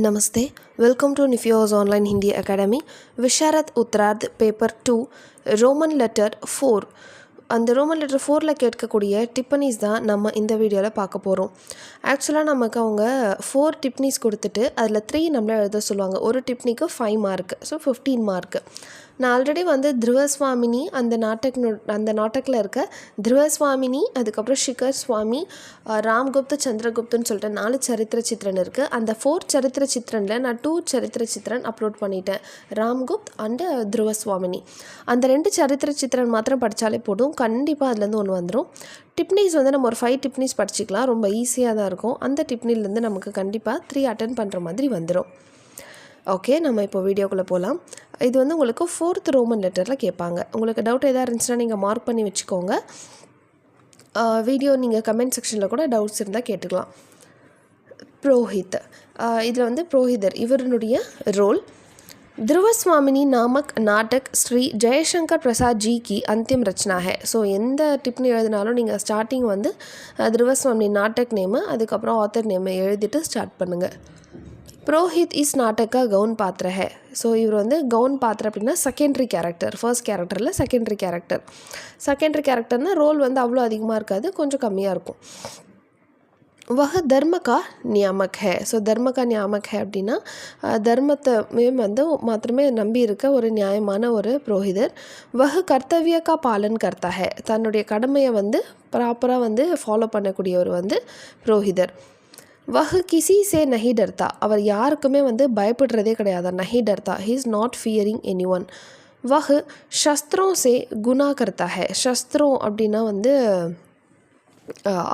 नमस्ते, welcome to निफियोज online Hindi academy. Visharad उत्तरार्ध पेपर 2 ரோமன் லெட்டர் 4. அந்த ரோமன் லெட்டர் 4ல் கேட்கக்கூடிய டிப்பனிஸ் தான் நம்ம இந்த வீடியோவில் பார்க்க போகிறோம். ஆக்சுவலாக நமக்கு அவங்க 4 டிப்னிஸ் கொடுத்துட்டு அதில் 3 நம்மளை எழுத சொல்லுவாங்க. ஒரு டிப்னிக்கு 5 மார்க், ஸோ 15 மார்க். நான் ஆல்ரெடி திருவஸ்வாமினி அந்த நாட்டக்கில் இருக்க திருவஸ்வாமினி, அதுக்கப்புறம் ஷிகர் சுவாமி, ராம்குப்த், சந்திரகுப்துன்னு சொல்லிட்டு 4 சரித்திர சித்திரன் இருக்குது. அந்த 4 சரித்திர சித்திரனில் நான் 2 சரித்திர சித்திரன் அப்லோட் பண்ணிட்டேன், ராம்குப்த் அண்டு திருவஸ்வாமினி. அந்த 2 சரித்திர சித்திரன் மாத்திரம் படித்தாலே போதும், கண்டிப்பாக அதுலேருந்து ஒன்று வந்துடும். டிப்னிஸ் நம்ம ஒரு 5 டிப்னிஸ் படிச்சிக்கலாம், ரொம்ப ஈஸியாக தான் இருக்கும். அந்த டிப்னிலேருந்து நமக்கு கண்டிப்பாக 3 அட்டன் பண்ணுற மாதிரி வந்துடும். ஓகே, நம்ம இப்போ வீடியோக்குள்ளே போகலாம். இது உங்களுக்கு 4th ரோமன் லெட்டரில் கேட்பாங்க. உங்களுக்கு டவுட் எதாவது இருந்துச்சுன்னா நீங்கள் மார்க் பண்ணி வச்சுக்கோங்க. வீடியோ நீங்கள் கமெண்ட் செக்ஷனில் கூட டவுட்ஸ் இருந்தால் கேட்டுக்கலாம். புரோஹித், இதில் புரோஹிதர் இவருடைய ரோல். ध्रुवस्वामिनी नामक नाटक श्री जयशंकर प्रसाद जी की अंतिम रचना है. ஸோ எந்த டிப்னி எழுதினாலும் நீங்கள் ஸ்டார்டிங் ध्रुवस्वामिनी नाटक நேமு, அதுக்கப்புறம் ஆத்தர் நேமு எழுதிட்டு ஸ்டார்ட் பண்ணுங்கள். புரோஹித் இஸ் நாட்டக் का गौण पात्र है. ஸோ இவர் गौण पात्र அப்படின்னா செகண்டரி கேரக்டர். ஃபர்ஸ்ட் கேரக்டரில் செகண்டரி கேரக்டர்னால் ரோல் அவ்வளோ அதிகமாக இருக்காது, கொஞ்சம் கம்மியாக இருக்கும். वह धर्म का नियामक है. ஸோ धर्म का नियामक है அப்படின்னா தர்மத்தை மாத்திரமே நம்பி இருக்க ஒரு நியாயமான ஒரு புரோஹிதர். वह कर्तव्य का पालन करता है. தன்னுடைய கடமையை ப்ராப்பராக ஃபாலோ பண்ணக்கூடியவர் புரோஹிதர். वह किसी से नहीं डरता. அவர் யாருக்குமே பயப்படுறதே கிடையாது. नहीं डरता, he is not fearing anyone. वह शस्त्रों से गुना करता है. शस्त्रों அப்படின்னா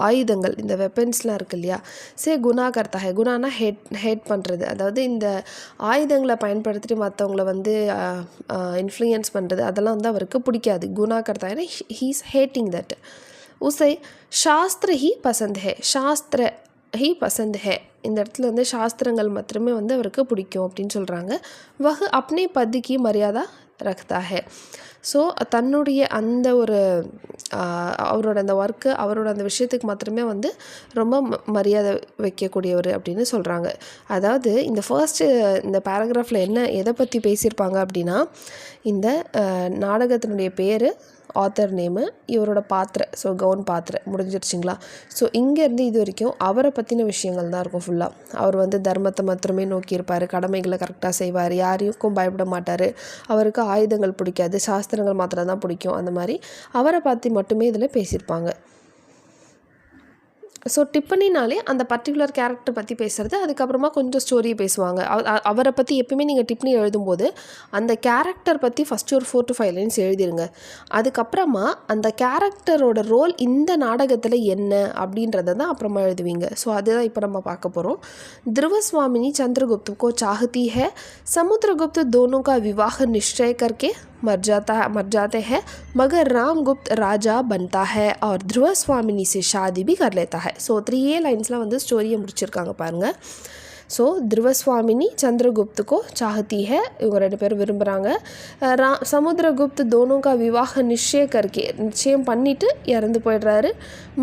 ஆயுதங்கள், இந்த வெப்பன்ஸ்லாம் இருக்குது இல்லையா, சே குணா கர்த்தா ஹே. குணானா ஹேட் பண்ணுறது, அதாவது இந்த ஆயுதங்களை பயன்படுத்திட்டு மற்றவங்கள இன்ஃப்ளூயன்ஸ் பண்ணுறது, அதெல்லாம் அவருக்கு பிடிக்காது. குணா கர்த்தா ஹே, ஹீ இஸ் ஹேட்டிங் தட். உசை சாஸ்திர ஹி பசந்த் ஹே. சாஸ்திர ஹி பசந்த் ஹே, இந்த இடத்துல சாஸ்திரங்கள் மாத்திரமே அவருக்கு பிடிக்கும் அப்படின்னு சொல்கிறாங்க. வஹ் அப்னே பத்திக்கு மரியாதை ரக்தா ஹே. ஸோ தன்னுடைய அந்த ஒரு அவரோட அந்த ஒர்க்கு, அவரோட அந்த விஷயத்துக்கு மாத்திரமே ரொம்ப மரியாதை வைக்கக்கூடியவர் அப்படின்னு சொல்கிறாங்க. அதாவது இந்த ஃபர்ஸ்ட்டு இந்த பேராகிராஃபில் எதை பற்றி பேசியிருப்பாங்க அப்படின்னா, இந்த நாடகத்தினுடைய பேர், ஆத்தர் நேமு, இவரோட பாத்திர, ஸோ கவுன் பாத்திர முடிஞ்சிருச்சிங்களா. ஸோ இங்கேருந்து இது வரைக்கும் அவரை பற்றின விஷயங்கள் தான் இருக்கும் ஃபுல்லாக. அவர் தர்மத்தை மாத்திரமே நோக்கியிருப்பார், கடமைகளை கரெக்டாக செய்வார், யாரையும் பயப்பட மாட்டார், அவருக்கு ஆயுதங்கள் பிடிக்காது, சாஸ்திரங்கள் மாத்திரம் தான் பிடிக்கும். அந்த மாதிரி அவரை பற்றி மட்டுமே இதில் பேசியிருப்பாங்க. ஸோ டிப்பனினாலே அந்த பர்டிகுலர் கேரக்டர் பற்றி பேசுகிறது, அதுக்கப்புறமா கொஞ்சம் ஸ்டோரியை பேசுவாங்க. அவரை பற்றி எப்பயுமே நீங்கள் டிப்னி எழுதும்போது அந்த கேரக்டர் பற்றி ஃபஸ்ட்டு ஒரு 4 to 5 லைன்ஸ் எழுதிருங்க. அதுக்கப்புறமா அந்த கேரக்டரோட ரோல் இந்த நாடகத்தில் என்ன அப்படின்றத தான் அப்புறமா எழுதுவீங்க. ஸோ அதுதான் இப்போ நம்ம பார்க்க போகிறோம். ध्रुवस्वामिनी चंद्रगुप्त को चाहती है. समुद्रगुप्त दोनों का विवाह निश्चय करके मर जाते हैं, मगर रामगुप्त राजा बनता है और ध्रुवस्वामिनी से शादी भी कर लेता है. ஸோ 3 லைன்ஸ்லாம் ஸ்டோரியை முடிச்சிருக்காங்க பாருங்கள். ஸோ ध्रुवस्वामिनी चंद्रगुप्त को चाहती है, இவங்க 2 பேரும் விரும்புகிறாங்க. சமுத்திரகுப்த் दोनों का विवाह निश्चय करके, நிச்சயம் பண்ணிவிட்டு இறந்து போயிடுறாரு.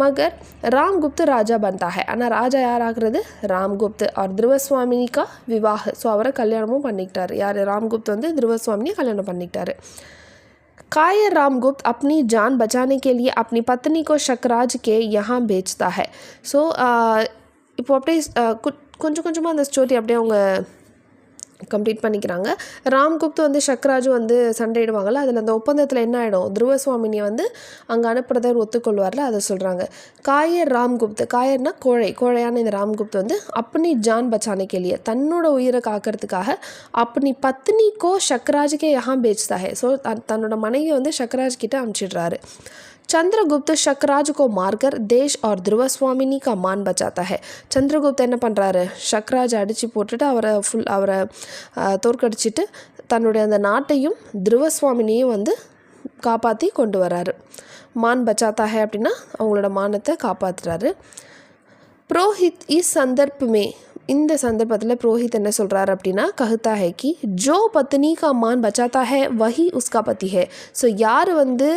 மகர் ராம்குப்த் ராஜா बनता है, ஆனால் ராஜா யார் ஆகிறது, ராம்குப்த். और ध्रुवस्वामिनी का विवाह, ஸோ அவரை கல்யாணமும் பண்ணிக்கிட்டார். யார், ராம்குப்த் ध्रुवस्वामिनी कल्याण பண்ணிக்கிட்டாரு. कायर रामगुप्त अपनी जान बचाने के लिए अपनी पत्नी को शकराज के यहाँ बेचता है. ஸோ இப்போ அப்படியே கொஞ்சமாக அந்த ஸ்டோரி அப்படியே அவங்க கம்ப்ளீட் பண்ணிக்கிறாங்க. ராம்குப்த் சக்ராஜும் சண்டையிடுவாங்கள்ல, அதில் அந்த ஒப்பந்தத்தில் என்ன ஆகிடும், ध्रुवस्वामिनी அங்கே அனுப்புறதை ஒத்துக்கொள்வார்ல, அதை சொல்கிறாங்க. காயர் ராம்குப்த், காயர்னா கோழையான இந்த ராம்குப்த் அப்பனி ஜான் பச்சானே கேலியே, தன்னோட உயிரை காக்கிறதுக்காக அப்பனி பத்னிக்கோ ஷக்ராஜுக்கே யஹா பேச்தா ஹே. ஸோ தன்னோட மனைவி ஷக்ராஜ் கிட்ட அனுப்பிச்சிடுறாரு. चंद्रगुप्त शकराज को मारकर देश और ध्रुवस्वामिनी का मान बचाता है. சந்திரகுப்த் என்ன பண்ணுறாரு, ஷக்ராஜ் அடித்து போட்டுட்டு அவரை தோற்கடிச்சிட்டு தன்னுடைய அந்த நாட்டையும் ध्रुवस्वामिனியும் காப்பாற்றி கொண்டு வராரு. மான் பச்சாத்தா ஹே அப்படின்னா அவங்களோட மானத்தை காப்பாற்றுறாரு. पुरोहित इस संदर्भ में இந்த சந்தர்ப்பத்தில் புரோஹித் என்ன சொல்கிறார் அப்படின்னா கஹ்தா ஹை கி ஜோ பத்னி கா மான் பச்சாத்தா ஹே வஹி உஸ்கா பதி ஹே. ஸோ யார் வந்து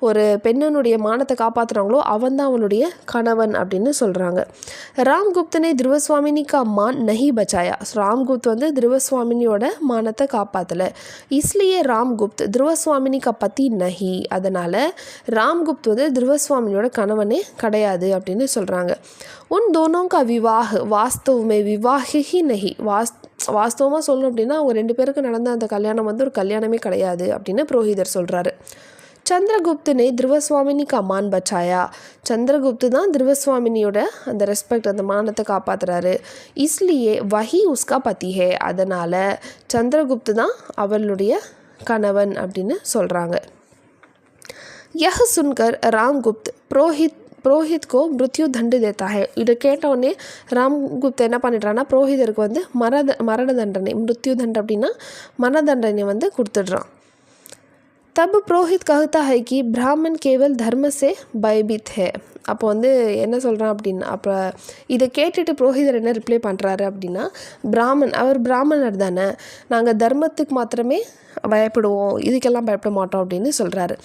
ஒரு பெண்ணனுடைய மானத்தை காப்பாற்றுறாங்களோ அவன் தான் அவனுடைய கணவன் அப்படின்னு சொல்கிறாங்க. ராம்குப்தனை துருவஸ்வாமினி கா மான் நஹி பச்சாயா. ஸோ ராம்குப்த் வந்து துருவஸ்வாமினியோட மானத்தை காப்பாற்றலை. இஸ்லியே ராம்குப்த் துருவஸ்வாமினி கா பதி நஹி. அதனால் ராம்குப்த் வந்து துருவஸ்வாமினியோட கணவனே கிடையாது அப்படின்னு சொல்கிறாங்க. உன் दोनों का विवाह वास्तव में विवाह ही नहीं. வாஸ்தவமாக சொல்லணும் அப்படின்னா அவங்க 2 பேருக்கு நடந்த அந்த கல்யாணம் வந்து ஒரு கல்யாணமே கிடையாது அப்படின்னு புரோஹிதர் சொல்கிறாரு. சந்திரகுப்தனை துருவஸ்வாமினி கா மான் பச்சாயா. சந்திரகுப்து தான் துருவஸ்வாமினியோட அந்த ரெஸ்பெக்ட் அந்த மானத்தை காப்பாற்றுறாரு. இஸ்லியே வஹி உஸ்கா பதி ஹே. அதனால் சந்திரகுப்து தான் அவளுடைய கணவன் அப்படின்னு சொல்கிறாங்க. யஹ் சுன்கர் ராம்குப்த் புரோஹித் கோ மிருத்யு தண்டு தேத்தா ஹே. இதை கேட்டவுடனே ராம்குப்த் என்ன பண்ணிடுறான்னா புரோஹிதருக்கு வந்து மரண தண்டனை, மிருத்யு தண்டனை அப்படின்னா மரண தண்டனை வந்து கொடுத்துடுறான். தப் புரோஹித் கஹ்தா ஹை கி பிராமன் கேவல் தர்ம சே பயபித் ஹே. அப்போ வந்து என்ன சொல்கிறான் அப்படின்னா, அப்போ இதை கேட்டுட்டு புரோஹிதர் என்ன ரிப்ளை பண்ணுறாரு அப்படின்னா, அவர் பிராமணர் தானே, நாங்கள் தர்மத்துக்கு மாத்திரமே பயப்படுவோம், இதுக்கெல்லாம் பயப்பட மாட்டோம் அப்படின்னு சொல்கிறாரு.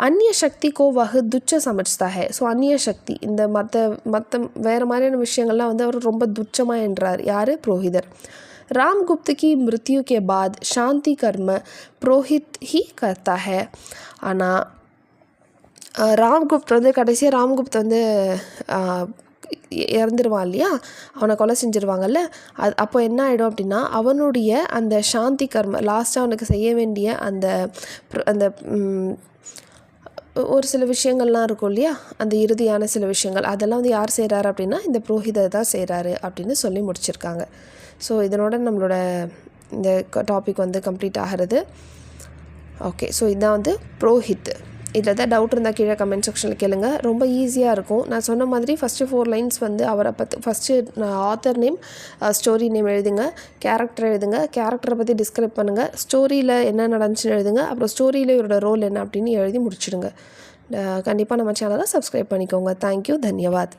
அந்நிய சக்தி கோ வஹ் துச்ச சமஜ்தா ஹே. ஸோ அந்நிய சக்தி இந்த மற்ற வேறு மாதிரியான விஷயங்கள்லாம் வந்து அவர் ரொம்ப துச்சமாக என்றார். யார்? புரோஹிதர். रामगुप्त की मृत्यु के बाद शांति कर्म पुरोहित ही करता है. ஆனால் ராம்குப்த் வந்து கடைசியாக ராம்குப்த் வந்து இறந்துருவான் இல்லையா, அவனை கொலை செஞ்சுருவாங்கல்ல. அப்போ என்ன ஆகிடும் அப்படின்னா அவனுடைய அந்த சாந்தி கர்ம லாஸ்ட்டாக அவனுக்கு செய்ய வேண்டிய அந்த அந்த ஒரு சில விஷயங்கள்லாம் இருக்கும் இல்லையா, அந்த இறுதியான சில விஷயங்கள் அதெல்லாம் வந்து யார் செய்கிறாரு அப்படின்னா இந்த புரோஹிதர் தான் செய்கிறாரு அப்படின்னு சொல்லி முடிச்சிருக்காங்க. ஸோ இதனோட நம்மளோட இந்த டாபிக் வந்து கம்ப்ளீட் ஆகிறது. ஓகே, ஸோ இதுதான் வந்து புரோஹித். இதில் தான் டவுட் இருந்தால் கீழே கமெண்ட் செக்ஷனில் கேளுங்க. ரொம்ப ஈஸியாக இருக்கும். நான் சொன்ன மாதிரி ஃபஸ்ட்டு 4 லைன்ஸ் வந்து அவரை பற்றி first author name, story name எழுதுங்க, கேரக்டர் எழுதுங்க, கேரக்டரை பற்றி டிஸ்கிரைப் பண்ணுங்கள், ஸ்டோரியில் என்ன நடந்துச்சுன்னு எழுதுங்க, அப்புறம் ஸ்டோரியில் இவரோட ரோல் என்ன அப்படின்னு எழுதி முடிச்சிடுங்க. கண்டிப்பாக நம்ம சேனலை சப்ஸ்கிரைப் பண்ணிக்கோங்க. தேங்க்யூ, தன்யவாத்.